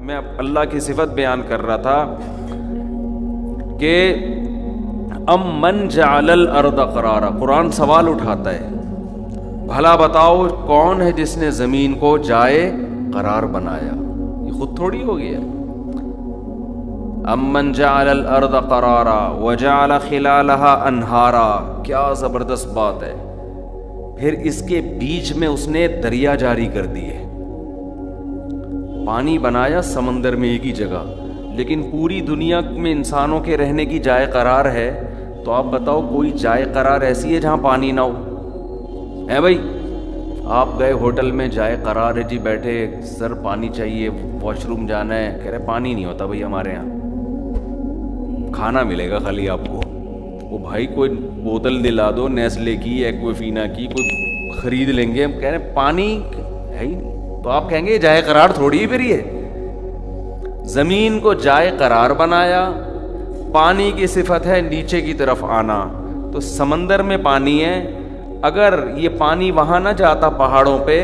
میں اللہ کی صفت بیان کر رہا تھا کہ من جعل الارض قرارا، قرآن سوال اٹھاتا ہے، بھلا بتاؤ کون ہے جس نے زمین کو جائے قرار بنایا؟ یہ خود تھوڑی ہو گیا۔ من جعل الارض قرارا وجعل خلالها انہارا، کیا زبردست بات ہے۔ پھر اس کے بیچ میں اس نے دریا جاری کر دیے، پانی بنایا سمندر میں ایک ہی جگہ، لیکن پوری دنیا میں انسانوں کے رہنے کی جائے قرار ہے، تو آپ بتاؤ کوئی جائے قرار ایسی ہے جہاں پانی نہ ہو؟ ہے بھائی، آپ گئے ہوٹل میں، جائے قرار ہے جی، بیٹھے، سر پانی چاہیے، واش روم جانا ہے، کہہ رہے پانی نہیں ہوتا بھائی ہمارے یہاں، کھانا ملے گا خالی آپ کو۔ وہ بھائی کوئی بوتل دلا دو نیسلے کی، ایکوافینا کی، کوئی خرید لیں گے، ہم کہہ رہے ہیں پانی ہے ہی نہیں، تو آپ کہیں گے جائے قرار تھوڑی ہے پھر یہ۔ زمین کو جائے قرار بنایا، پانی کی صفت ہے نیچے کی طرف آنا، تو سمندر میں پانی ہے، اگر یہ پانی وہاں نہ جاتا پہاڑوں پہ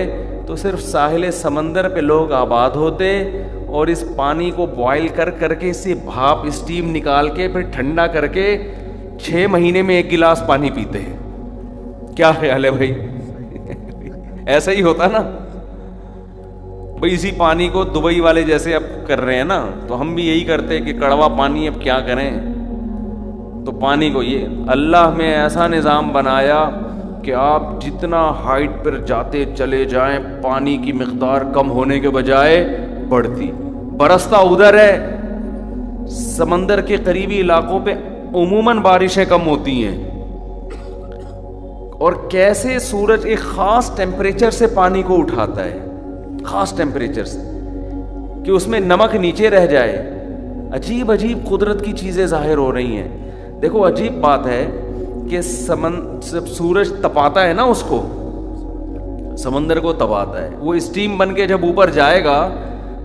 تو صرف ساحل سمندر پہ لوگ آباد ہوتے، اور اس پانی کو بوائل کر کر کے اس سے بھاپ اسٹیم نکال کے پھر ٹھنڈا کر کے 6 مہینے میں 1 گلاس پانی پیتے ہیں۔ کیا خیال ہے بھائی؟ ایسا ہی ہوتا نا بھائی، اسی پانی کو دبئی والے جیسے اب کر رہے ہیں نا، تو ہم بھی یہی کرتے کہ کڑوا پانی، اب کیا کریں، تو پانی کو یہ اللہ میں ایسا نظام بنایا کہ آپ جتنا ہائٹ پر جاتے چلے جائیں پانی کی مقدار کم ہونے کے بجائے بڑھتی، برستا ادھر ہے۔ سمندر کے قریبی علاقوں پہ عموماً بارشیں کم ہوتی ہیں، اور کیسے سورج ایک خاص ٹیمپریچر سے پانی کو اٹھاتا ہے، خاص ٹیمپریچر سے، کہ اس میں نمک نیچے رہ جائے۔ عجیب عجیب قدرت کی چیزیں ظاہر ہو رہی ہیں۔ دیکھو عجیب بات ہے کہ جب سورج تپاتا ہے نا، اس کو سمندر کو تپاتا ہے، وہ اسٹیم بن کے جب اوپر جائے گا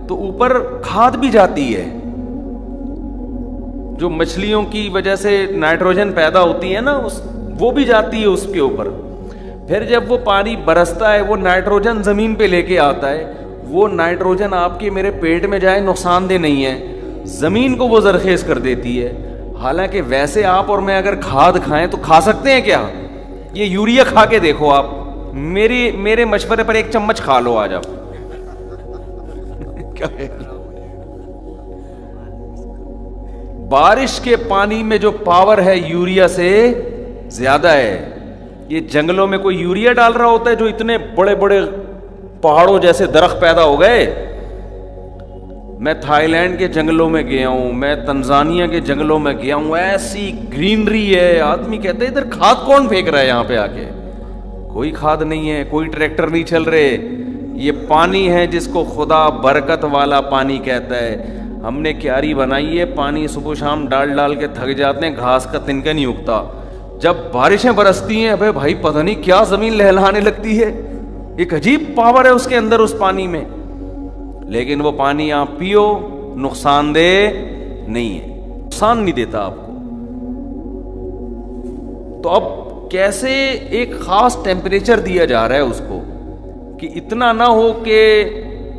تو اوپر کھاد بھی جاتی ہے، جو مچھلیوں کی وجہ سے نائٹروجن پیدا ہوتی ہے نا، وہ بھی جاتی ہے اس کے اوپر۔ پھر جب وہ پانی برستا ہے، وہ نائٹروجن زمین پہ لے کے آتا ہے، وہ نائٹروجن آپ کے میرے پیٹ میں جائے نقصان دہ نہیں ہے، زمین کو وہ زرخیز کر دیتی ہے۔ حالانکہ ویسے آپ اور میں اگر کھاد کھائیں تو کھا سکتے ہیں کیا؟ یہ یوریا کھا کے دیکھو آپ، میرے مشورے پر 1 چمچ کھا لو آج آپ۔ کیا ہے؟ بارش کے پانی میں جو پاور ہے یوریا سے زیادہ ہے۔ یہ جنگلوں میں کوئی یوریا ڈال رہا ہوتا ہے جو اتنے بڑے بڑے پہاڑوں جیسے درخت پیدا ہو گئے؟ میں تھائی لینڈ کے جنگلوں میں گیا ہوں، میں تنزانیہ کے جنگلوں میں گیا ہوں، ایسی گرینری ہے، آدمی کہتے ہیں ادھر کھاد کون پھینک رہا ہے یہاں پہ آ کے؟ کوئی کھاد نہیں ہے، کوئی ٹریکٹر نہیں چل رہے، یہ پانی ہے جس کو خدا برکت والا پانی کہتا ہے۔ ہم نے کیاری بنائی ہے، پانی صبح شام ڈال کے تھک جاتے ہیں، گھاس کا تنکا نہیں اگتا۔ جب بارشیں برستی ہیں، ابے بھائی پتہ نہیں کیا زمین لہلانے لگتی ہے، ایک عجیب پاور ہے اس کے اندر، اس پانی میں۔ لیکن وہ پانی آپ پیو، نقصان دہ نہیں ہے، نقصان نہیں دیتا آپ کو۔ تو اب کیسے ایک خاص ٹیمپریچر دیا جا رہا ہے اس کو کہ اتنا نہ ہو کہ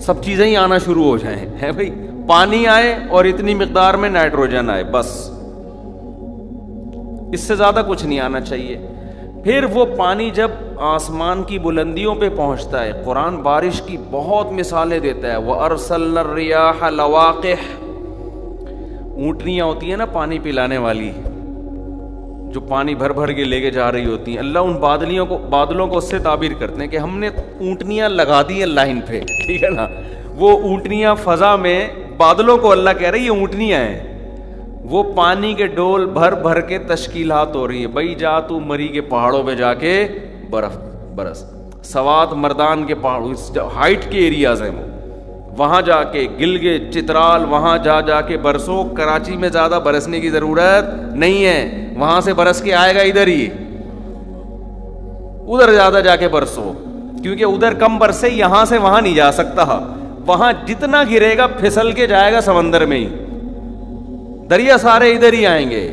سب چیزیں ہی آنا شروع ہو جائیں، ہے بھائی، پانی آئے اور اتنی مقدار میں نائٹروجن آئے، بس اس سے زیادہ کچھ نہیں آنا چاہیے۔ پھر وہ پانی جب آسمان کی بلندیوں پہ پہنچتا ہے، قرآن بارش کی بہت مثالیں دیتا ہے۔ وَأَرْسَلْنَا الرِّيَاحَ لَوَاقِحَ، اونٹنیاں ہوتی ہیں نا پانی پلانے والی، جو پانی بھر بھر کے لے کے جا رہی ہوتی ہیں، اللہ ان بادلوں کو اس سے تعبیر کرتے ہیں کہ ہم نے اونٹنیاں لگا دی ہیں لائن پہ، ٹھیک ہے نا، وہ اونٹنیاں فضا میں، بادلوں کو اللہ کہہ رہی ہے یہ اونٹنیاں ہیں، وہ پانی کے ڈول بھر بھر کے تشکیلات ہو رہی ہے۔ بھائی جا تو مری کے پہاڑوں پہ جا کے برف برس، سوات مردان کے پہاڑ ہائٹ کے ایریاز ہیں، وہاں جا کے گلگت چترال، وہاں جا کے برسو۔ کراچی میں زیادہ برسنے کی ضرورت نہیں ہے، وہاں سے برس کے آئے گا ادھر ہی، ادھر زیادہ جا کے برسو، کیونکہ ادھر کم برسے، یہاں سے وہاں نہیں جا سکتا، وہاں جتنا گرے گا پھسل کے جائے گا سمندر میں ہی، دریا سارے ادھر ہی آئیں گے،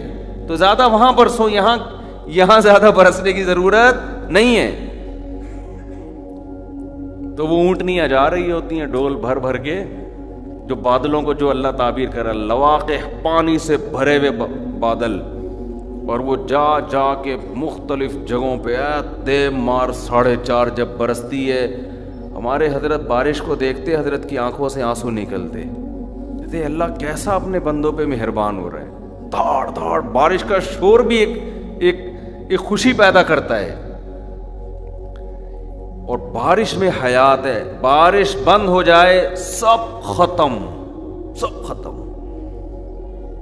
تو زیادہ وہاں برسو، یہاں زیادہ برسنے کی ضرورت نہیں ہے۔ تو وہ اونٹنیاں جا رہی ہوتی ہیں ڈول بھر بھر کے، جو بادلوں کو جو اللہ تعبیر کر رہا ہے، لواقح پانی سے بھرے ہوئے بادل، اور وہ جا جا کے مختلف جگہوں پہ دے مار 4.5 جب برستی ہے، ہمارے حضرت بارش کو دیکھتے حضرت کی آنکھوں سے آنسو نکلتے، کہتے اللہ کیسا اپنے بندوں پہ مہربان ہو رہا ہے۔ دھاڑ دھاڑ بارش کا شور بھی ایک خوشی پیدا کرتا ہے، اور بارش میں حیات ہے۔ بارش بند ہو جائے سب ختم، سب ختم،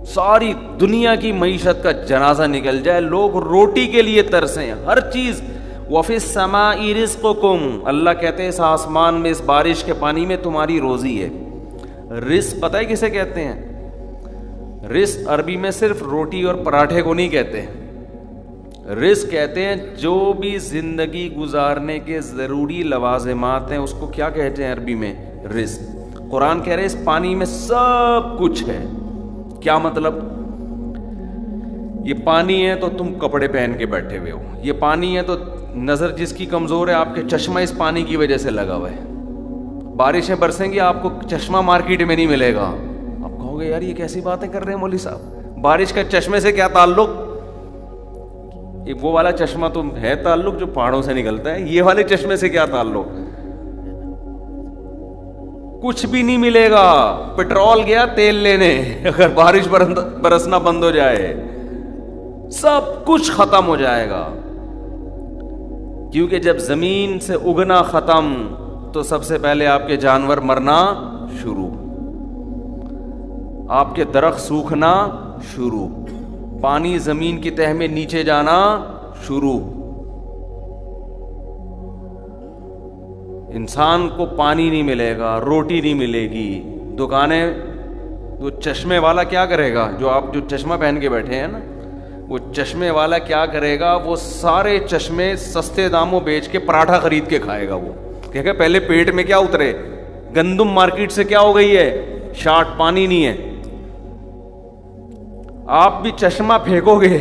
ساری دنیا کی معیشت کا جنازہ نکل جائے، لوگ روٹی کے لیے ترسیں، ہر چیز۔ وَفِي السَّمَاءِ رِزْقُكُمْ، اللہ کہتے ہیں اس آسمان میں، اس بارش کے پانی میں تمہاری روزی ہے۔ رزق پتہ ہے کسے کہتے ہیں؟ رزق عربی میں صرف روٹی اور پراٹھے کو نہیں کہتے، رزق کہتے ہیں جو بھی زندگی گزارنے کے ضروری لوازمات ہیں، اس کو کیا کہتے ہیں عربی میں؟ رزق۔ قرآن کہہ رہے اس پانی میں سب کچھ ہے۔ کیا مطلب؟ یہ پانی ہے تو تم کپڑے پہن کے بیٹھے ہوئے ہو، یہ پانی ہے تو نظر جس کی کمزور ہے آپ کے چشمہ اس پانی کی وجہ سے لگا ہوا ہے۔ بارشیں برسیں گی آپ کو چشمہ مارکیٹ میں نہیں ملے گا، آپ کہو گے یار یہ کیسی باتیں کر رہے ہیں مولوی صاحب، بارش کا چشمے سے کیا تعلق؟ یہ وہ والا چشمہ تو ہے تعلق جو پہاڑوں سے نکلتا ہے، یہ والے چشمے سے کیا تعلق؟ کچھ بھی نہیں ملے گا۔ پٹرول گیا تیل لینے، اگر بارش برسنا بند ہو جائے سب کچھ ختم ہو جائے گا، کیونکہ جب زمین سے اگنا ختم تو سب سے پہلے آپ کے جانور مرنا شروع، آپ کے درخت سوکھنا شروع، پانی زمین کی تہ میں نیچے جانا شروع۔ انسان کو پانی نہیں ملے گا، روٹی نہیں ملے گی، دکانیں، وہ چشمے والا کیا کرے گا؟ جو آپ جو چشمہ پہن کے بیٹھے ہیں نا، وہ چشمے والا کیا کرے گا؟ وہ سارے چشمے سستے داموں بیچ کے پراٹھا خرید کے کھائے گا۔ وہ کہے گا پہلے پیٹ میں کیا اترے، گندم مارکیٹ سے کیا ہو گئی ہے شارٹ، پانی نہیں ہے۔ آپ بھی چشمہ پھینکو گے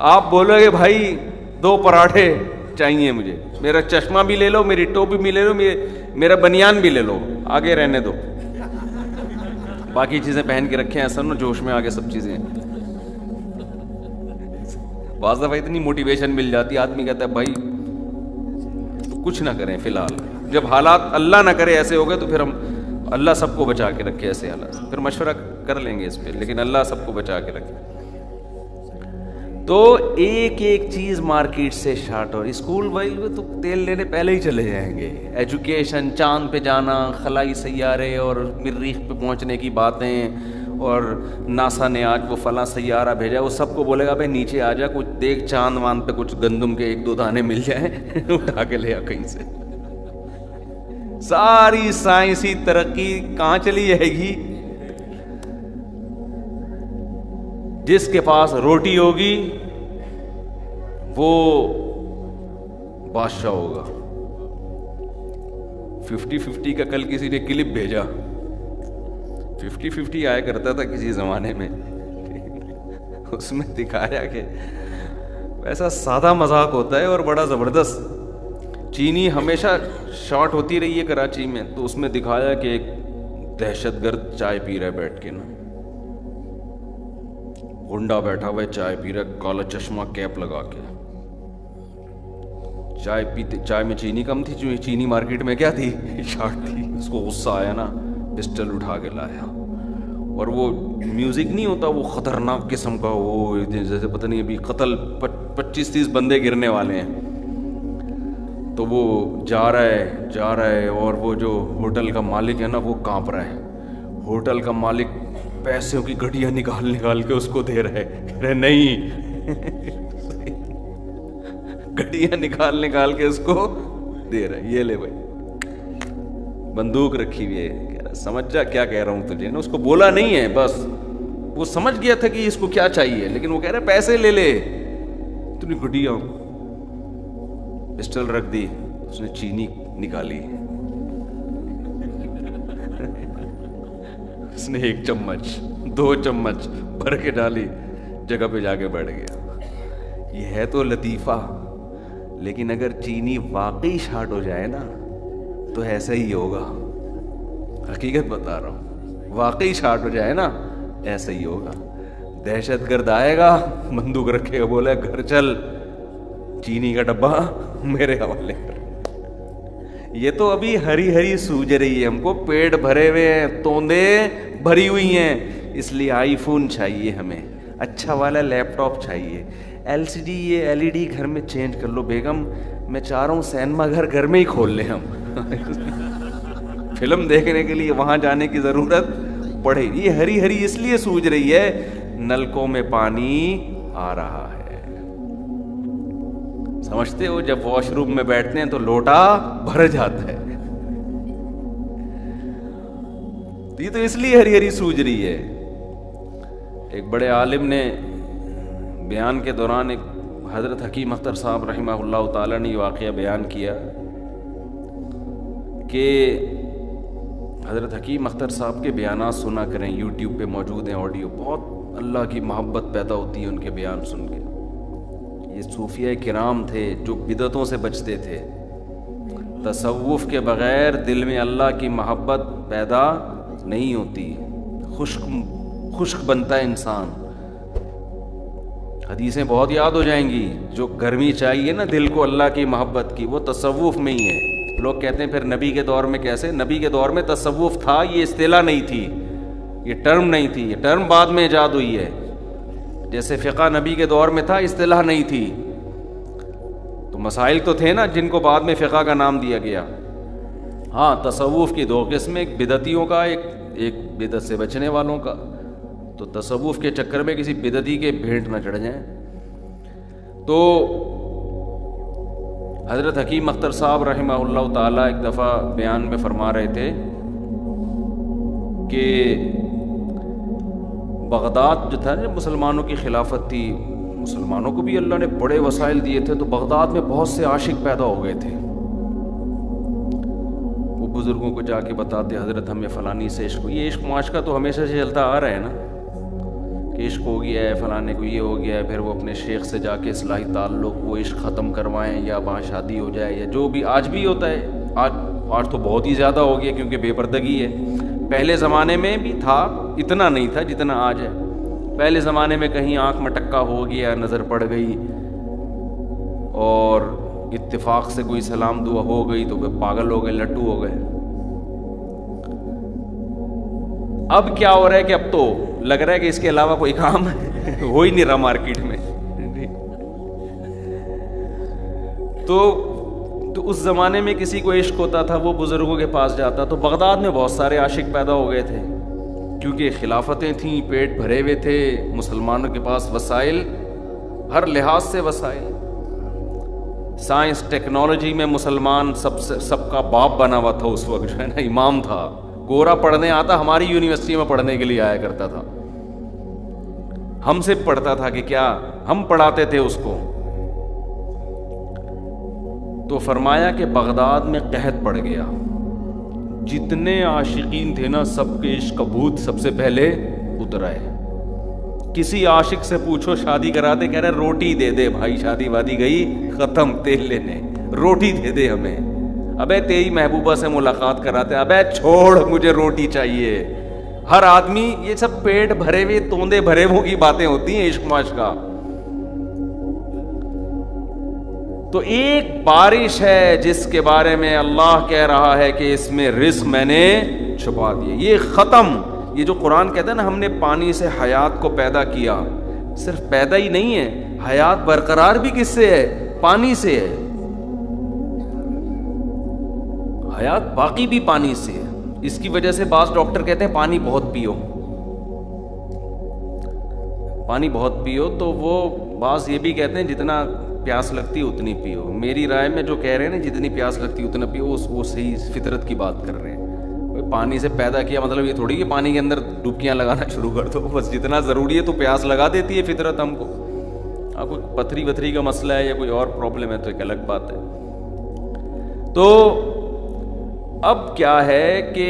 آپ بولو گے بھائی 2 پراٹھے چاہیے مجھے، میرا چشمہ بھی لے لو، میری ٹوپی بھی لے لو، میرا بنیان بھی لے لو، آگے رہنے دو، باقی چیزیں پہن کے رکھیں، ایسا نا جوش میں آگے سب چیزیں۔ بعض دفعہ اتنی موٹیویشن مل جاتی ہے، آدمی کہتا ہے بھائی کچھ نہ کریں فی الحال، جب حالات اللہ نہ کرے ایسے ہو گئے تو پھر ہم اللہ سب کو بچا کے رکھے ایسے حالات سے، پھر مشورہ کر لیں گے اس پہ، لیکن اللہ سب کو بچا کے رکھے۔ تو ایک ایک چیز مارکیٹ سے شارٹ ہو، اسکول والے تو تیل لینے پہلے ہی چلے جائیں گے، ایجوکیشن، چاند پہ جانا، خلائی سیارے اور مریخ پہ پہنچنے کی باتیں، اور ناسا نے آج وہ فلاں سیارہ بھیجا، وہ سب کو بولے گا بھائی نیچے آ جا، کچھ دیکھ چاند واند پہ کچھ گندم کے 1-2 دانے مل جائیں اٹھا کے لے آ کہیں سے۔ ساری سائنسی ترقی کہاں چلی جائے گی؟ جس کے پاس روٹی ہوگی وہ بادشاہ ہوگا۔ 50-50 کا کل کسی نے کلپ بھیجا، 50-50 آیا کرتا تھا کسی زمانے میں، اس میں دکھایا کہ ایسا سادہ مذاق ہوتا ہے اور بڑا زبردست۔ چینی ہمیشہ شارٹ ہوتی رہی ہے کراچی میں، تو اس میں دکھایا کہ ایک دہشت گرد چائے پی رہا ہے بیٹھ کے نا، گنڈا بیٹھا ہوا ہے چائے پی رہا ہے، کالا چشمہ، کیپ لگا کے، چائے پیتے، چائے میں چینی کم تھی، جو چینی مارکیٹ میں کیا تھی شارٹ تھی۔ اس کو غصہ آیا نا، پسٹل اٹھا کے لایا، اور وہ میوزک نہیں ہوتا وہ خطرناک قسم کا، وہ جیسے پتہ نہیں ابھی قتل 25-30 بندے گرنے والے ہیں، تو وہ جا رہا ہے اور وہ جو ہوٹل کا مالک ہے نا وہ کانپ رہا ہے، ہوٹل کا مالک پیسوں کی گڈیاں نکال کے اس کو دے رہے، کہہ رہے نہیں گڈیاں نکال کے اس کو دے رہے، یہ لے بھائی، بندوق رکھی ہوئی ہے، کہہ رہا سمجھ جا کیا کہہ رہا ہوں تجھے نا، اس کو بولا نہیں ہے، بس وہ سمجھ گیا تھا کہ اس کو کیا چاہیے، لیکن وہ کہہ رہے پیسے لے لے، اتنی گڈیاں، پسٹل رکھ دی، اس نے چینی نکالی، اس نے 1 چمچ 2 چمچ بھر کے ڈالی، جگہ پہ جا کے بیٹھ گیا۔ یہ ہے تو لطیفہ، لیکن اگر چینی واقعی شارٹ ہو جائے نا تو ایسا ہی ہوگا، حقیقت بتا رہا ہوں، واقعی شارٹ ہو جائے نا ایسا ہی ہوگا. دہشت گرد آئے گا، بندوق رکھے گا، بولے گھر چل، چینی کا ڈبہ میرے حوالے کر. یہ تو ابھی ہری ہری سوج رہی ہے، ہم کو پیٹ بھرے ہوئے ہیں، توندے بھری ہوئی ہیں، اس لیے آئی فون چاہیے، ہمیں اچھا والا لیپ ٹاپ چاہیے. ایل سی ڈی، یہ ایل ای ڈی گھر میں چینج کر لو بیگم. میں چاہ رہا ہوں سینما گھر میں ہی کھول لیں ہم فلم دیکھنے کے لیے وہاں جانے کی ضرورت پڑے. یہ ہری ہری اس لیے سوج رہی ہے، نلکوں میں پانی آ رہا ہے. سمجھتے ہو جب واش روم میں بیٹھتے ہیں تو لوٹا بھر جاتا ہے. یہ تو اس لیے ہری ہری سوج رہی ہے. ایک بڑے عالم نے بیان کے دوران، ایک حضرت حکیم اختر صاحب رحمہ اللہ تعالیٰ نے یہ واقعہ بیان کیا کہ حضرت حکیم اختر صاحب کے بیانات سنا کریں، یوٹیوب پہ موجود ہیں آڈیو، بہت اللہ کی محبت پیدا ہوتی ہے ان کے بیان سن کے. یہ صوفیہ کرام تھے جو بدعتوں سے بچتے تھے. تصوف کے بغیر دل میں اللہ کی محبت پیدا نہیں ہوتی، خشک بنتا ہے انسان. حدیثیں بہت یاد ہو جائیں گی. جو گرمی چاہیے نا دل کو اللہ کی محبت کی، وہ تصوف میں ہی ہے. لوگ کہتے ہیں پھر نبی کے دور میں کیسے؟ نبی کے دور میں تصوف تھا، یہ اصطلاح نہیں تھی، یہ ٹرم نہیں تھی، یہ ٹرم بعد میں ایجاد ہوئی ہے. جیسے فقہ نبی کے دور میں تھا، اصطلاح نہیں تھی. تو مسائل تو تھے نا جن کو بعد میں فقہ کا نام دیا گیا. ہاں، تصوف کی دو قسم، ایک بدعتیوں کا، ایک بدعت سے بچنے والوں کا. تو تصوف کے چکر میں کسی بدعتی کے بھیٹ نہ چڑھ جائیں. تو حضرت حکیم اختر صاحب رحمہ اللہ تعالیٰ ایک دفعہ بیان میں فرما رہے تھے کہ بغداد جو تھا، جب مسلمانوں کی خلافت تھی، مسلمانوں کو بھی اللہ نے بڑے وسائل دیے تھے، تو بغداد میں بہت سے عاشق پیدا ہو گئے تھے. وہ بزرگوں کو جا کے بتاتے، حضرت ہمیں فلانی سے عشق ہو. یہ عشق معاشقہ تو ہمیشہ سے چلتا آ رہا ہے نا، کہ عشق ہو گیا ہے، فلانے کو یہ ہو گیا ہے. پھر وہ اپنے شیخ سے جا کے اصلاحی تعلق، وہ عشق ختم کروائیں، یا وہاں شادی ہو جائے، یا جو بھی آج بھی ہوتا ہے. آج تو بہت ہی زیادہ ہو گیا کیونکہ بے پردگی ہے. پہلے زمانے میں بھی تھا، اتنا نہیں تھا جتنا آج ہے. پہلے زمانے میں کہیں آنکھ میں ٹکا ہو گیا، نظر پڑ گئی، اور اتفاق سے کوئی سلام دعا ہو گئی تو وہ پاگل ہو گئے، لٹو ہو گئے. اب کیا ہو رہا ہے کہ اب تو لگ رہا ہے کہ اس کے علاوہ کوئی کام ہو ہی نہیں رہا مارکیٹ میں. تو اس زمانے میں کسی کو عشق ہوتا تھا، وہ بزرگوں کے پاس جاتا. تو بغداد میں بہت سارے عاشق پیدا ہو گئے تھے کیونکہ خلافتیں تھیں، پیٹ بھرے ہوئے تھے، مسلمانوں کے پاس وسائل، ہر لحاظ سے وسائل. سائنس ٹیکنالوجی میں مسلمان سب کا باپ بنا ہوا تھا اس وقت، جو ہے نا، امام تھا. گورا پڑھنے آتا، ہماری یونیورسٹی میں پڑھنے کے لیے آیا کرتا تھا، ہم سے پڑھتا تھا کہ کیا ہم پڑھاتے تھے اس کو. تو فرمایا کہ بغداد میں قحط پڑ گیا، جتنے عاشقین تھے نا، سب کے عشق کا بھوت سب سے پہلے اتر آئے. کسی عاشق سے پوچھو شادی کرا دے، کہہ رہے روٹی دے دے بھائی، شادی وادی گئی ختم، تیل لینے، روٹی دے دے ہمیں. ابے تیری محبوبہ سے ملاقات کراتے، ابے چھوڑ مجھے روٹی چاہیے. ہر آدمی، یہ سب پیٹ بھرے ہوئے، توندے بھرے ہوئے کی باتیں ہوتی ہیں عشق معاش کا. تو ایک بارش ہے جس کے بارے میں اللہ کہہ رہا ہے کہ اس میں رزق میں نے چھپا دیا، یہ ختم. یہ جو قرآن کہتا ہے نا، ہم نے پانی سے حیات کو پیدا کیا، صرف پیدا ہی نہیں ہے، حیات برقرار بھی کس سے ہے؟ پانی سے ہے. حیات باقی بھی پانی سے ہے. اس کی وجہ سے بعض ڈاکٹر کہتے ہیں پانی بہت پیو، پانی بہت پیو. تو وہ بعض یہ بھی کہتے ہیں جتنا پیاس لگتی اتنی پیو. میری رائے میں جو کہہ رہے ہیں نا جتنی پیاس لگتی اتنا پیو، وہ صحیح فطرت کی بات کر رہے ہیں. پانی سے پیدا کیا مطلب یہ تھوڑی کہ پانی کے اندر ڈبکیاں لگانا شروع کر دو، بس جتنا ضروری ہے تو پیاس لگا دیتی ہے فطرت ہم کو. کوئی پتھری وتھری کا مسئلہ ہے یا کوئی اور پرابلم ہے تو ایک الگ بات ہے. تو اب کیا ہے کہ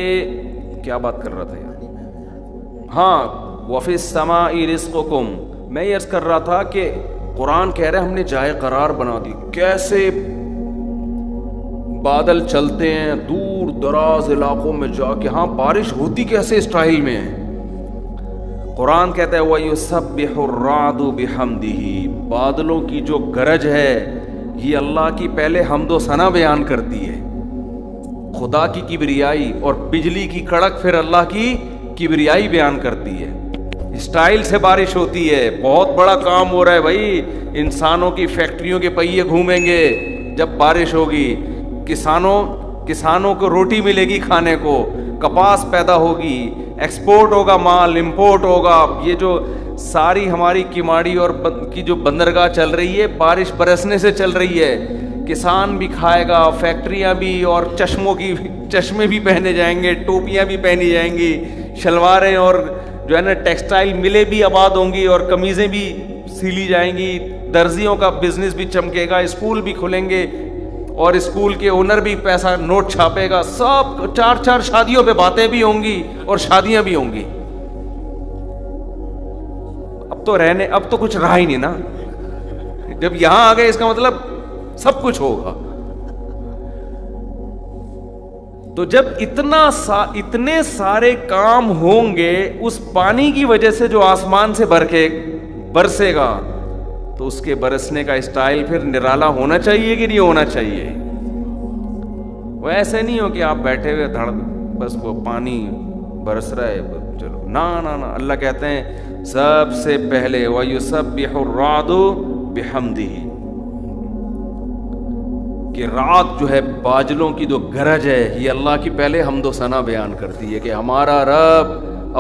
کیا بات کر رہا تھا یار؟ ہاں، وَفِي السَّمَاءِ رِزْقُكُمْ. میں یہ عرض کر رہا تھا کہ قرآن کہہ رہا ہے ہم نے جائے قرار بنا دی. کیسے بادل چلتے ہیں، دور دراز علاقوں میں جا کے ہاں بارش ہوتی کیسے اسٹائل میں ہے. قرآن کہتا ہے وَيُسَبِّحُ الرَّعْدُ بِحَمْدِهِ, بادلوں کی جو گرج ہے یہ اللہ کی پہلے حمد و ثنا بیان کرتی ہے, خدا کی کبریائی, اور بجلی کی کڑک پھر اللہ کی کبریائی بیان کرتی ہے. اسٹائل سے بارش ہوتی ہے, بہت بڑا کام ہو رہا ہے بھائی, انسانوں کی فیکٹریوں کے پہیے گھومیں گے جب بارش ہوگی, کسانوں کو روٹی ملے گی کھانے کو, کپاس پیدا ہوگی, ایکسپورٹ ہوگا مال, امپورٹ ہوگا. یہ جو ساری ہماری کماڑی اور کی جو بندرگاہ چل رہی ہے بارش برسنے سے چل رہی ہے. کسان بھی کھائے گا, فیکٹریاں بھی, اور چشمے بھی پہنے جائیں گے, ٹوپیاں بھی پہنی جائیں گی, شلواریں اور جو ہے نا ٹیکسٹائل ملیں بھی آباد ہوں گی, اور قمیضیں بھی سیلی جائیں گی, درزیوں کا بزنس بھی چمکے گا, اسکول بھی کھلیں گے, اور اسکول کے اونر بھی پیسہ نوٹ چھاپے گا, سب 4 شادیوں پہ باتیں بھی ہوں گی اور شادیاں بھی ہوں گی. اب تو کچھ رہا ہی نہیں نا, جب یہاں آ گئے اس کا مطلب سب کچھ ہوگا. تو جب اتنے سارے کام ہوں گے اس پانی کی وجہ سے جو آسمان سے برسے گا, تو اس کے برسنے کا اسٹائل پھر نرالا ہونا چاہیے کہ نہیں ہونا چاہیے. وہ ایسے نہیں ہو کہ آپ بیٹھے ہوئے بس وہ پانی برس رہا ہے چلو, نا. اللہ کہتے ہیں سب سے پہلے وَيُسَبِّحُ الرَّعْدُ بِحَمْدِهِ, کہ رات جو ہے باجلوں کی جو گرج ہے یہ اللہ کی پہلے حمد و ثنا بیان کرتی ہے کہ ہمارا رب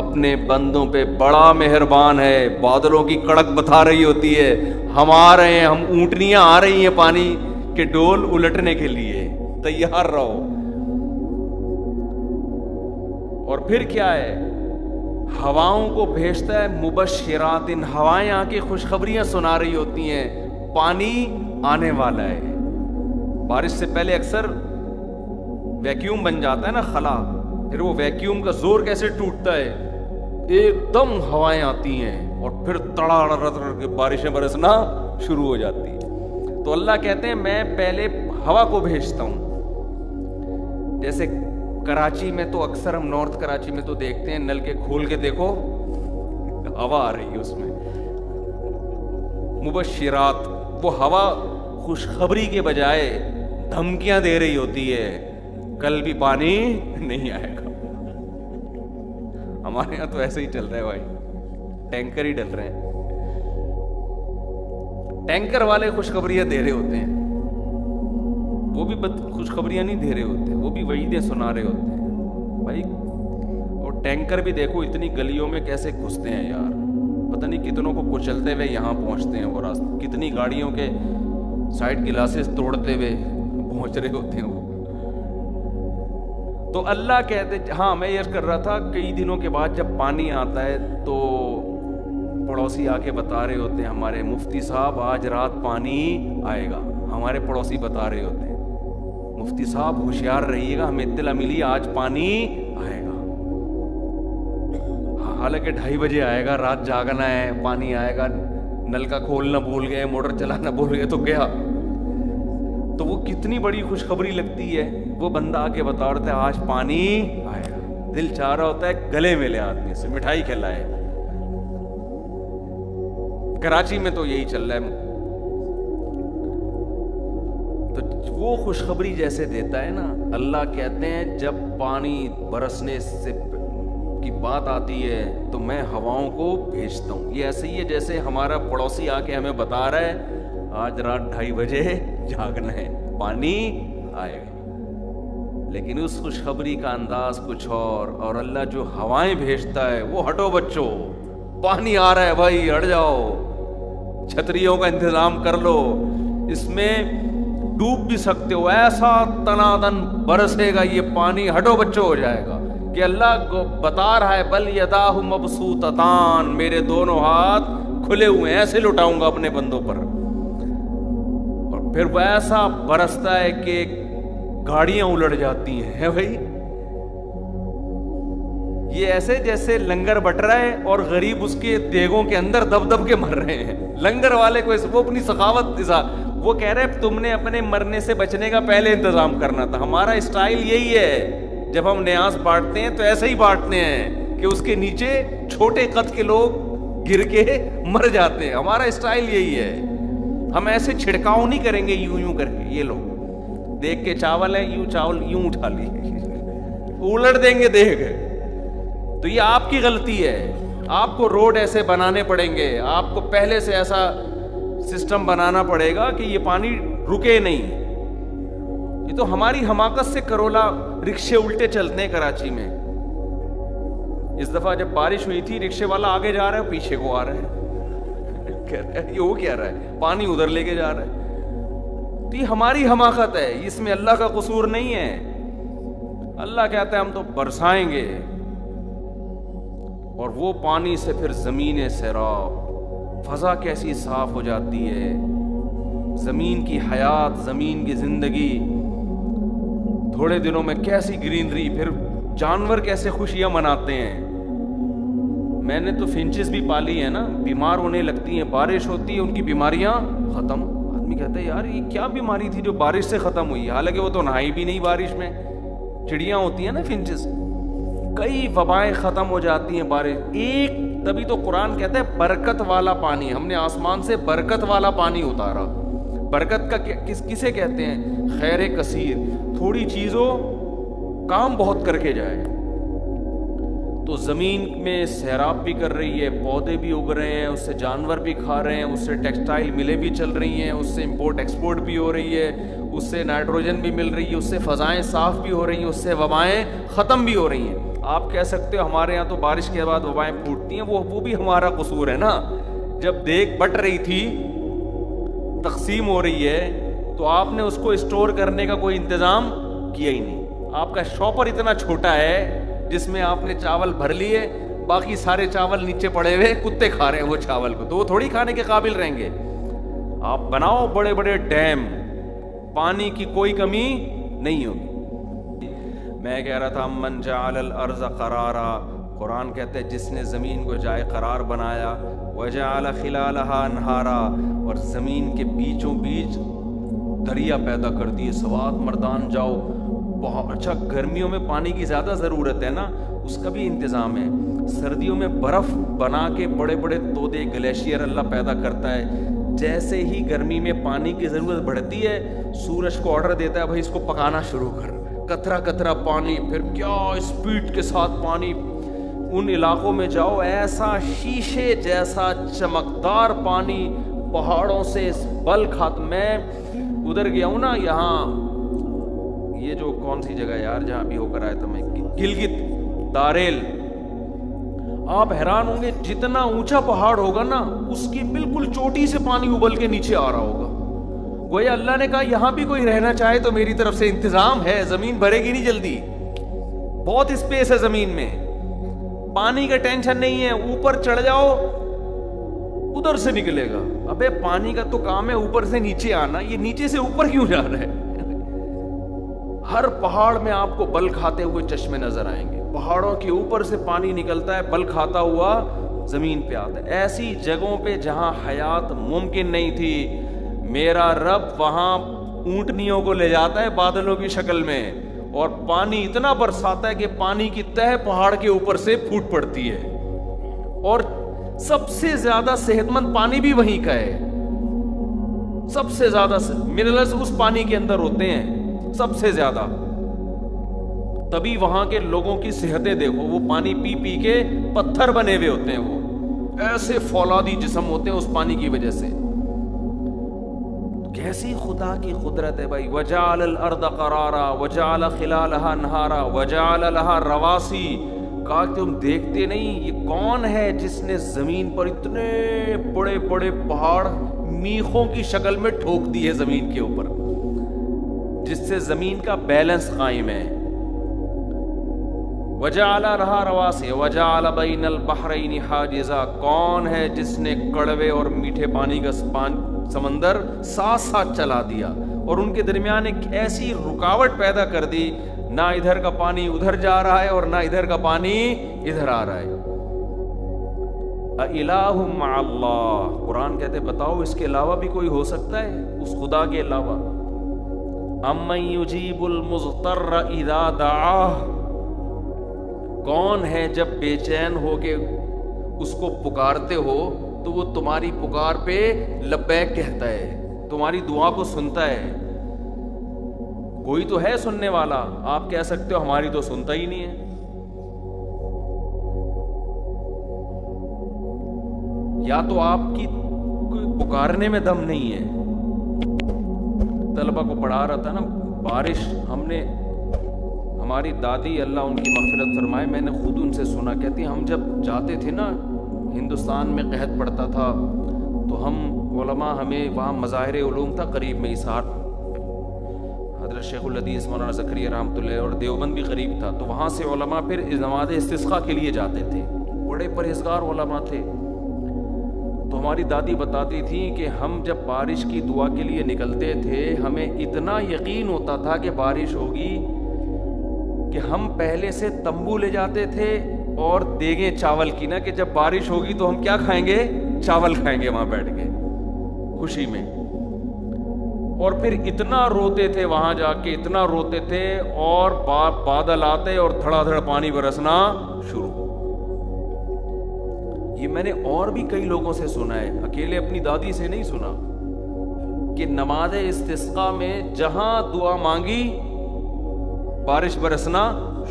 اپنے بندوں پہ بڑا مہربان ہے. بادلوں کی کڑک بتا رہی ہوتی ہے, ہم آ رہے ہیں, ہم اونٹنیاں آ رہی ہیں پانی کے ڈول الٹنے کے لیے, تیار رہو. اور پھر کیا ہے, ہواؤں کو بھیجتا ہے مبشرات, ہوائیں آ کے خوشخبریاں سنا رہی ہوتی ہیں پانی آنے والا ہے. بارش سے پہلے اکثر ویکیوم بن جاتا ہے نا خلا, پھر وہ ویکیوم کا زور کیسے ٹوٹتا ہے, ایک دم ہوائیں آتی ہیں اور پھر تڑا کے بارشیں برسنا شروع ہو جاتی ہیں. تو اللہ کہتے ہیں میں پہلے ہوا کو بھیجتا ہوں. جیسے کراچی میں تو اکثر ہم نارتھ کراچی میں تو دیکھتے ہیں نل کے کھول کے دیکھو ہوا آ رہی ہے اس میں, مبشرات, وہ ہوا خوشخبری کے بجائے دھمکیاں دے رہی ہوتی ہے, کل بھی پانی نہیں آئے گا. ہمارے یہاں تو ایسے ہی چل رہا ہے بھائی, ٹینکر ہی ڈل رہے ہیں. ٹینکر والے خوشخبریاں دے رہے ہوتے ہیں, وہ بھی خوشخبریاں نہیں دے رہے ہوتے, وہ بھی وعیدیں سنا رہے ہوتے ہیں بھائی. اور ٹینکر بھی دیکھو اتنی گلیوں میں کیسے گھستے ہیں یار, پتہ نہیں کتنوں کو کچلتے ہوئے یہاں پہنچتے ہیں, وہ راستہ کتنی گاڑیوں کے سائڈ گلاسز توڑتے ہوئے پہنچ رہے ہوتے ہیں وہ. تو اللہ کہتے, ہاں میں یہ کر رہا تھا, کئی دنوں کے بعد جب پانی آتا ہے تو پڑوسی آ کے بتا رہے ہوتے ہیں ہمارے مفتی صاحب آج رات پانی آئے گا. ہمارے پڑوسی بتا رہے ہوتے ہیں مفتی صاحب ہوشیار رہیے گا, ہمیں اطلاع ملی آج پانی آئے گا. حالانکہ 2:30 بجے آئے گا, رات جاگنا ہے, پانی آئے گا, نل کا کھولنا بھول گئے, موٹر چلانا بھول گئے تو گیا. تو وہ کتنی بڑی خوشخبری لگتی ہے. وہ بندہ آ کے بتا رہا تھا آج پانی آئے گا, دل چاہ رہا ہوتا ہے گلے ملے آدمی سے, مٹھائی کھلائے. کراچی میں تو یہی چل رہا ہے. تو وہ خوشخبری جیسے دیتا ہے نا, اللہ کہتے ہیں جب پانی برسنے سے کی بات آتی ہے تو میں ہواؤں کو بھیجتا ہوں. یہ ایسے ہی ہے جیسے ہمارا پڑوسی آ کے ہمیں بتا رہا ہے آج رات 2:30 بجے جاگنا ہے, پانی آئے گا. لیکن اس خوشخبری کا انداز کچھ اور اللہ جو ہوائیں بھیجتا ہے وہ ہٹو بچوں, پانی آ رہا ہے بھائی, ہٹ جاؤ, چھتریوں کا انتظام کر لو, اس میں ڈوب بھی سکتے ہو, ایسا تنادن برسے گا یہ پانی, ہٹو بچوں ہو جائے گا. کہ اللہ کو بتا رہا ہے بل یداہ مبسوطتان, میرے دونوں ہاتھ کھلے ہوئے ہیں, ایسے لٹاؤں گا اپنے بندوں پر. اور پھر وہ ایسا برستا ہے کہ گاڑیاں الٹ جاتی ہیں بھائی. یہ ایسے جیسے لنگر بٹ رہا ہے اور غریب اس کے دیگوں کے اندر دب دب کے مر رہے ہیں. لنگر والے کو وہ اپنی سخاوت, وہ کہہ رہے تم نے اپنے مرنے سے بچنے کا پہلے انتظام کرنا تھا. ہمارا اسٹائل یہی ہے, جب ہم نیاز بانٹتے ہیں تو ایسے ہی بانٹتے ہیں کہ اس کے نیچے چھوٹے قد کے لوگ گر کے مر جاتے ہیں. ہمارا اسٹائل یہی ہے. ہم ایسے چھڑکاؤ نہیں کریں گے یوں یوں کر کے. یہ لو دیکھ کے چاول ہے, یوں چاول یوں اٹھا لیے, الٹ دیں گے دیکھ. تو یہ آپ کی غلطی ہے. آپ کو روڈ ایسے بنانے پڑیں گے, آپ کو پہلے سے ایسا سسٹم بنانا پڑے گا کہ یہ پانی رکے نہیں. یہ تو ہماری حماقت سے کرولا رکشے الٹے چلتے ہیں کراچی میں. اس دفعہ جب بارش ہوئی تھی, رکشے والا آگے جا رہا ہے, پیچھے کو آ رہا ہے, کہہ رہا ہے یہ وہ کہہ رہا ہے پانی ادھر لے کے جا رہا ہے. تو یہ ہماری حماقت ہے, اس میں اللہ کا قصور نہیں ہے. اللہ کہتا ہے ہم تو برسائیں گے, اور وہ پانی سے پھر زمین سیراب, فضا کیسی صاف ہو جاتی ہے, زمین کی حیات, زمین کی زندگی, تھوڑے دنوں میں کیسی گرینری, پھر جانور کیسے خوشیاں مناتے ہیں. میں نے تو فنچز بھی پالی ہیں نا, بیمار ہونے لگتی ہیں, بارش ہوتی ہے ان کی بیماریاں ختم. آدمی کہتا ہے یار یہ کیا بیماری تھی جو بارش سے ختم ہوئی, حالانکہ وہ تو نہائی بھی نہیں بارش میں. چڑیاں ہوتی ہیں نا فنچز, کئی وبائیں ختم ہو جاتی ہیں بارش ایک. تبھی تو قرآن کہتا ہے برکت والا پانی, ہم نے آسمان سے برکت والا پانی اتارا. برکت کا کسے کہتے ہیں؟ خیر کثیر, تھوڑی چیزوں کام بہت کر کے جائے. تو زمین میں سیراب بھی کر رہی ہے, پودے بھی اگ رہے ہیں, اس سے جانور بھی کھا رہے ہیں, اس سے ٹیکسٹائل ملیں بھی چل رہی ہیں, اس سے امپورٹ ایکسپورٹ بھی ہو رہی ہے, اس سے نائٹروجن بھی مل رہی ہے, اس سے فضائیں صاف بھی ہو رہی ہیں, اس سے وبائیں ختم بھی ہو رہی ہیں. آپ کہہ سکتے ہو ہمارے یہاں تو بارش کے بعد وبائیں پھوٹتی ہیں, وہ بھی ہمارا قصور ہے نا. جب دیگ بٹ رہی تھی, تقسیم ہو رہی ہے, تو آپ نے اس کو اسٹور کرنے کا کوئی انتظام کیا ہی نہیں. آپ کا شاپر اتنا چھوٹا ہے جس میں آپ نے چاول بھر لیے, باقی سارے چاول نیچے پڑے ہوئے, کتے کھا رہے ہیں وہ چاول کو, تو وہ تھوڑی کھانے کے قابل رہیں گے. آپ بناؤ بڑے بڑے ڈیم, پانی کی کوئی کمی نہیں ہوگی. میں کہہ رہا تھا من جعل الارض قرارا, قرآن کہتے ہیں جس نے زمین کو جائے قرار بنایا, وجعل خلالها انہارا, اور زمین کے بیچوں بیچ دریا پیدا کر دیے. سوات مردان جاؤ, بہت اچھا. گرمیوں میں پانی کی زیادہ ضرورت ہے نا, اس کا بھی انتظام ہے. سردیوں میں برف بنا کے بڑے بڑے تودے, گلیشیئر اللہ پیدا کرتا ہے. جیسے ہی گرمی میں پانی کی ضرورت بڑھتی ہے, سورج کو آرڈر دیتا ہے بھائی اس کو پکانا شروع کر, قطرہ قطرہ پانی, پھر کیا اسپیڈ کے ساتھ پانی. ان علاقوں میں جاؤ, ایسا شیشے جیسا چمکدار پانی پہاڑوں سے بلک ہاتھ. میں ادھر گیا ہوں نا, یہاں یہ جو کون سی جگہ یار جہاں بھی ہو کر آیا تھا میں, گلگت داریل. آپ حیران ہوں گے, جتنا اونچا پہاڑ ہوگا نا اس کی بالکل چوٹی سے پانی ابل کے نیچے آ رہا ہوگا. گویا اللہ نے کہا یہاں بھی کوئی رہنا چاہے تو میری طرف سے انتظام ہے, زمین بھرے گی نہیں جلدی, بہت اسپیس ہے زمین میں, پانی کا ٹینشن نہیں ہے. اوپر چڑھ جاؤ ادھر سے نکلے گا. ابے پانی کا تو کام ہے اوپر سے نیچے آنا, یہ نیچے سے اوپر کیوں جا رہا ہے؟ ہر پہاڑ میں آپ کو بل کھاتے ہوئے چشمے نظر آئیں گے, پہاڑوں کے اوپر سے پانی نکلتا ہے, بل کھاتا ہوا زمین پہ آتا ہے. ایسی جگہوں پہ جہاں حیات ممکن نہیں تھی, میرا رب وہاں اونٹنیوں کو لے جاتا ہے بادلوں کی شکل میں, اور پانی اتنا برساتا ہے کہ پانی کی تہ پہاڑ کے اوپر سے پھوٹ پڑتی ہے. اور سب سے زیادہ صحت مند پانی بھی وہیں کا ہے, سب سے زیادہ منرلز اس پانی کے اندر ہوتے ہیں سب سے زیادہ. تبھی وہاں کے لوگوں کی صحتیں دیکھو, وہ پانی پی پی کے پتھر بنے ہوئے ہوتے ہیں, وہ ایسے فولادی جسم ہوتے ہیں اس پانی کی وجہ سے. کیسی خدا کی قدرت ہے بھائی. وجعل الارض قرارا وجعل خلالها انہارا وجعل لها رواسی. کہا تم دیکھتے نہیں یہ کون ہے جس نے زمین پر اتنے بڑے بڑے پہاڑ میخوں کی شکل میں ٹھوک دی ہے زمین کے اوپر, جس سے زمین کا بیلنس قائم ہے. وجعل لها رواسي وجعل بين البحرين حاجزا. کون ہے جس نے کڑوے اور میٹھے پانی کا سمندر ساتھ ساتھ چلا دیا اور ان کے درمیان ایک ایسی رکاوٹ پیدا کر دی, نہ ادھر کا پانی ادھر جا رہا ہے اور نہ ادھر کا پانی ادھر آ رہا ہے. الہ مع اللہ. قرآن کہتے بتاؤ اس کے علاوہ بھی کوئی ہو سکتا ہے اس خدا کے علاوہ؟ امن یجیب المضطر اذا دعاہ. کون ہے جب بے چین ہو کے اس کو پکارتے ہو تو وہ تمہاری پکار پہ لبیک کہتا ہے، تمہاری دعا کو سنتا ہے؟ کوئی تو ہے سننے والا. آپ کہہ سکتے ہو ہماری تو سنتا ہی نہیں ہے. یا تو آپ کی پکارنے میں دم نہیں ہے. طلبہ کو پڑھا رہا تھا نا، بارش ہماری دادی اللہ ان کی مغفرت فرمائے، میں نے خود ان سے سنا، کہتی ہم جب جاتے تھے نا، ہندوستان میں قحط پڑتا تھا تو ہم علماء، ہمیں وہاں مظاہر علوم تھا قریب میں، اسحاق حضرت شیخ الحدیث مولانا زکریا رحمۃ اللہ، اور دیوبند بھی قریب تھا، تو وہاں سے علماء پھر نماز استسقاء کے لیے جاتے تھے. بڑے پرہیزگار علماء تھے. تو ہماری دادی بتاتی تھی کہ ہم جب بارش کی دعا کے لیے نکلتے تھے، ہمیں اتنا یقین ہوتا تھا کہ بارش ہوگی کہ ہم پہلے سے تمبو لے جاتے تھے اور دیگیں چاول کی نا، کہ جب بارش ہوگی تو ہم کیا کھائیں گے؟ چاول کھائیں گے وہاں بیٹھ کے خوشی میں. اور پھر اتنا روتے تھے وہاں جا کے، اتنا روتے تھے، اور بادل آتے اور دھڑا دھڑ پانی برسنا شروع. یہ میں نے اور بھی کئی لوگوں سے سنا ہے، اکیلے اپنی دادی سے نہیں سنا، کہ نماز استسقاء میں جہاں دعا مانگی بارش برسنا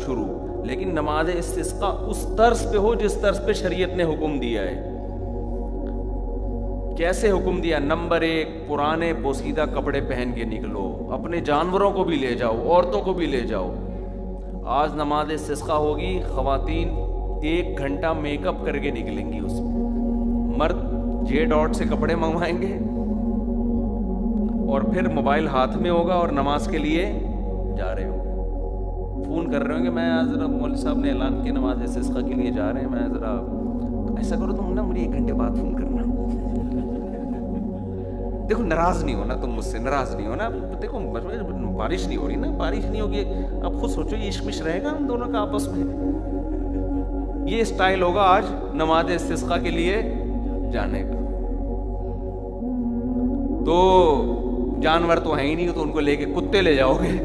شروع. لیکن نماز استسقاء اس طرز پہ ہو جس طرز پہ شریعت نے حکم دیا ہے. کیسے حکم دیا؟ نمبر 1، پرانے بوسیدہ کپڑے پہن کے نکلو، اپنے جانوروں کو بھی لے جاؤ، عورتوں کو بھی لے جاؤ. آج نماز استسقاء ہوگی، خواتین 1 گھنٹہ میک اپ کر کے نکلیں گی اس میں، مرد J.Dot سے کپڑے منگوائیں گے اور پھر موبائل ہاتھ میں ہوگا اور نماز کے لیے جا رہے ہوں گے. فون کر رہے ہوں گے، میں ذرا مولوی صاحب نے اعلان کیا نماز استسقاء کے لیے جا رہے ہیں، میں ذرا ایسا کرو تم نا مجھے 1 گھنٹے بعد فون کرنا. دیکھو ناراض نہیں ہونا، تم مجھ سے ناراض نہیں ہونا. دیکھو بارش نہیں ہو رہی نا، بارش نہیں ہوگی، اب خود سوچو یہ عشق رہے گا ہم دونوں کا آپس میں. یہ اسٹائل ہوگا آج نماز استسقاء کے لیے جانے کا. تو جانور تو ہیں ہی نہیں، تو ان کو لے کے کتے لے جاؤ گے.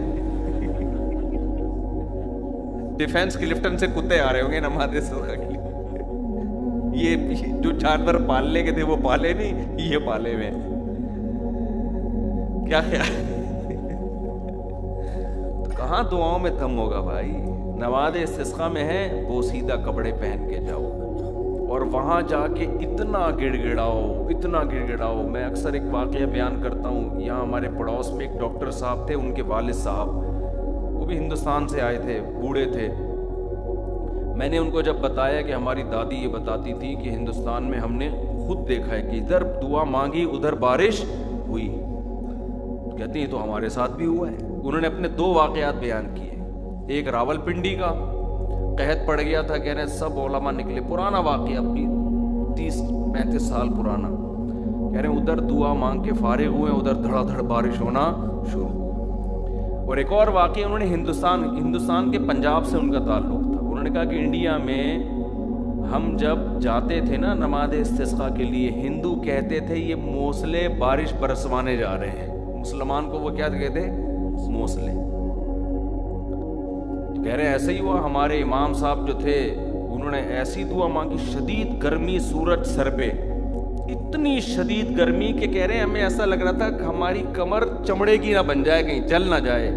ڈیفینس کلفٹن سے کتے آ رہے ہوں گے نماز استسقاء کے لیے. یہ جو جانور پالنے کے تھے وہ پالے نہیں، یہ پالے ہوئے. کیا خیال؟ کہاں دعاؤں میں دم ہوگا بھائی؟ نماز استسقاء میں ہے بوسیدہ کپڑے پہن کے جاؤ اور وہاں جا کے اتنا گڑ گڑاؤ، اتنا گڑ گڑاؤ. میں اکثر ایک واقعہ بیان کرتا ہوں. یہاں ہمارے پڑوس میں ایک ڈاکٹر صاحب تھے، ان کے والد صاحب وہ بھی ہندوستان سے آئے تھے، بوڑھے تھے. میں نے ان کو جب بتایا کہ ہماری دادی یہ بتاتی تھی کہ ہندوستان میں ہم نے خود دیکھا ہے کہ ادھر دعا مانگی ادھر بارش ہوئی. کہتے ہیں تو ہمارے ساتھ بھی ہوا ہے. انہوں نے اپنے 2 واقعات بیان کیے. ایک راول پنڈی کا، قحط پڑ گیا تھا، کہہ رہے ہیں سب علماء نکلے، پرانا واقعہ، اپنی 30-35 سال پرانا. کہہ رہے ہیں ادھر دعا مانگ کے فارغ ہوئے، ادھر دھڑا دھڑ بارش ہونا شروع. اور ایک اور واقعہ انہوں نے ہندوستان کے پنجاب سے ان کا تعلق تھا. انہوں نے کہا کہ انڈیا میں ہم جب جاتے تھے نا نماز استسقاء کے لیے، ہندو کہتے تھے یہ موسلے بارش برسوانے جا رہے ہیں. مسلمان کو وہ کیا کہتے ہیں؟ موسلے. تو کہہ رہے ہیں ایسا ہی ہوا. ہمارے امام صاحب جو تھے انہوں نے ایسی دعا مانگی، شدید گرمی، سورج سر پہ، اتنی شدید گرمی کہ کہہ رہے ہیں ہمیں ایسا لگ رہا تھا کہ ہماری کمر چمڑے کی نہ بن جائے، کہیں جل نہ جائے.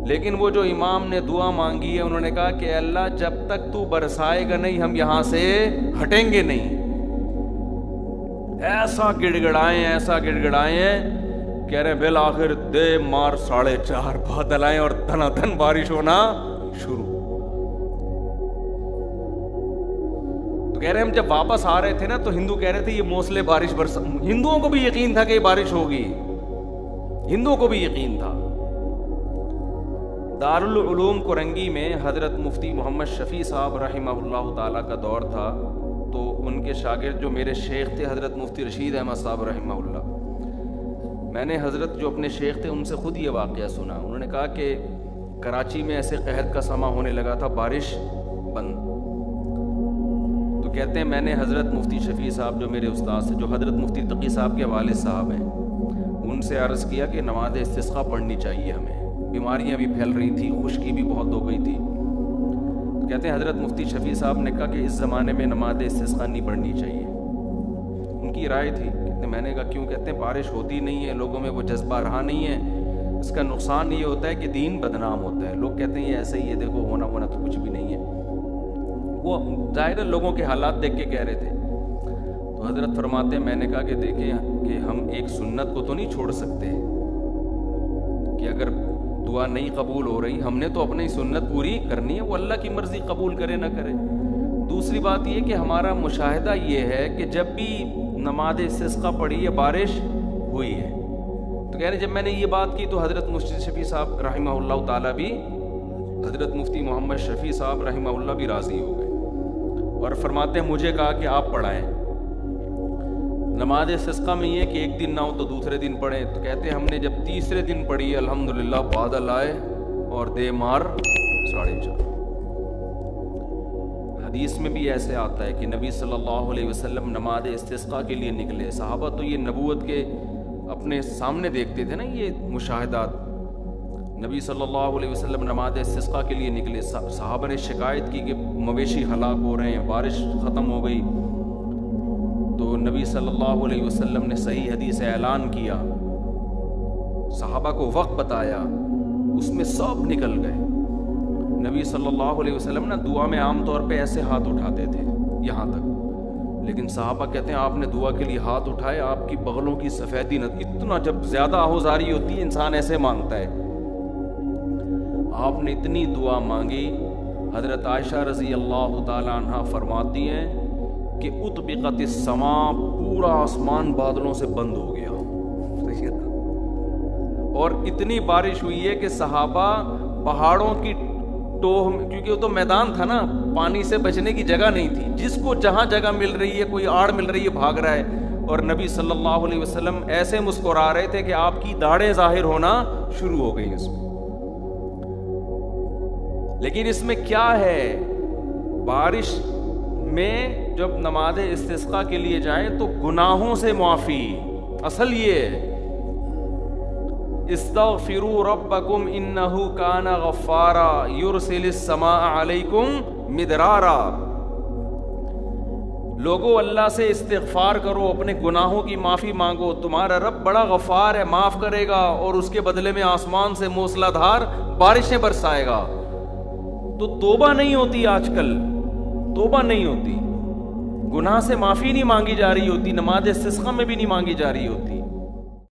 لیکن وہ جو امام نے دعا مانگی ہے، انہوں نے کہا کہ اللہ جب تک تو برسائے گا نہیں ہم یہاں سے ہٹیں گے نہیں. ایسا گڑ گڑائے، ایسا گڑ گڑائے، کہہ رہے ہیں بالآخر دے مار 4:30 بادل آئے اور دھنا دھن بارش ہونا شروع. تو کہہ رہے ہیں ہم جب واپس آ رہے تھے نا تو ہندو کہہ رہے تھے یہ موسلے بارش ہندوؤں کو بھی یقین تھا کہ یہ بارش ہوگی، ہندوؤں کو بھی یقین تھا. دارالعلوم کرنگی میں حضرت مفتی محمد شفیع صاحب رحمہ اللہ تعالیٰ کا دور تھا. تو ان کے شاگرد جو میرے شیخ تھے حضرت مفتی رشید احمد صاحب رحمہ اللہ، میں نے حضرت جو اپنے شیخ تھے ان سے خود یہ واقعہ سنا. انہوں نے کہا کہ کراچی میں ایسے قحط کا سماں ہونے لگا تھا، بارش بند. تو کہتے ہیں میں نے حضرت مفتی شفیع صاحب جو میرے استاد سے، جو حضرت مفتی تقی صاحب کے والد صاحب ہیں، ان سے عرض کیا کہ نماز استسقاء پڑھنی چاہیے ہمیں. بیماریاں بھی پھیل رہی تھیں، خشکی بھی بہت ہو گئی تھی. کہتے ہیں حضرت مفتی شفیع صاحب نے کہا کہ اس زمانے میں نماز استسقاء نہیں پڑھنی چاہیے. ان کی رائے تھی. کہتے میں نے کہا کیوں؟ کہتے ہیں بارش ہوتی نہیں ہے, لوگوں میں وہ جذبہ رہا نہیں ہے, اس کا نقصان یہ ہوتا ہے کہ دین بدنام ہوتا ہے. لوگ کہتے ہیں یہ ایسے ہی ہے, دیکھو ہونا تو کچھ بھی نہیں ہے. وہ ظاہر لوگوں کے حالات دیکھ کے کہہ رہے تھے. تو حضرت فرماتے ہیں میں نے کہا کہ دیکھیں کہ ہم ایک سنت کو تو نہیں چھوڑ سکتے کہ اگر دعا نہیں قبول ہو رہی, ہم نے تو اپنی سنت پوری کرنی ہے, وہ اللہ کی مرضی قبول کرے نہ کرے. دوسری بات یہ کہ ہمارا مشاہدہ یہ ہے کہ جب بھی نماز استسقاء پڑھی ہے بارش ہوئی ہے. تو کہہ رہے جب میں نے یہ بات کی تو حضرت مفتی شفیع صاحب رحمہ اللہ تعالیٰ بھی, حضرت مفتی محمد شفیع صاحب رحمہ اللہ بھی راضی ہو گئے اور فرماتے ہیں مجھے کہا کہ آپ پڑھائیں. نماز استسقاء میں یہ کہ ایک دن نہ ہو تو دوسرے دن پڑھیں. تو کہتے ہیں ہم نے جب تیسرے دن پڑھی الحمدللہ بادل آئے اور دے مار 4:30. حدیث میں بھی ایسے آتا ہے کہ نبی صلی اللہ علیہ وسلم نماز استسقاء کے لیے نکلے. صحابہ تو یہ نبوت کے اپنے سامنے دیکھتے تھے نا یہ مشاہدات. نبی صلی اللہ علیہ وسلم نماز استسقاء کے لیے نکلے. صحابہ نے شکایت کی کہ مویشی ہلاک ہو رہے ہیں, بارش ختم ہو گئی. تو نبی صلی اللہ علیہ وسلم نے صحیح حدیث اعلان کیا, صحابہ کو وقت بتایا, اس میں سب نکل گئے. نبی صلی اللہ علیہ وسلم نا دعا میں عام طور پہ ایسے ہاتھ اٹھاتے تھے یہاں تک, لیکن صحابہ کہتے ہیں آپ نے دعا کے لیے ہاتھ اٹھائے, آپ کی بغلوں کی سفیدی نہ, اتنا جب زیادہ آہوزاری ہوتی ہے انسان ایسے مانگتا ہے. آپ نے اتنی دعا مانگی. حضرت عائشہ رضی اللہ تعالی عنہا فرماتی ہیں کہ اطبقت السماء, پورا آسمان بادلوں سے بند ہو گیا. اور اتنی بارش ہوئی ہے کہ صحابہ پہاڑوں کی ٹوہ میں, کیونکہ وہ تو میدان تھا نا, پانی سے بچنے کی جگہ نہیں تھی, جس کو جہاں جگہ مل رہی ہے, کوئی آڑ مل رہی ہے بھاگ رہا ہے. اور نبی صلی اللہ علیہ وسلم ایسے مسکرا رہے تھے کہ آپ کی داڑھیں ظاہر ہونا شروع ہو گئی اس میں. لیکن اس میں کیا ہے, بارش میں جب نماز استسقاء کے لیے جائیں تو گناہوں سے معافی. اصل یہ ہے استغفروا ربکم انہ کان غفارا یرسل السماء علیکم مدرارا. لوگوں اللہ سے استغفار کرو, اپنے گناہوں کی معافی مانگو, تمہارا رب بڑا غفار ہے, معاف کرے گا اور اس کے بدلے میں آسمان سے موسلا دھار بارشیں برسائے گا. تو توبہ نہیں ہوتی آج کل, توبہ نہیں ہوتی, گناہ سے معافی نہیں مانگی جا رہی ہوتی, نماز استسقاء میں بھی نہیں مانگی جا رہی ہوتی.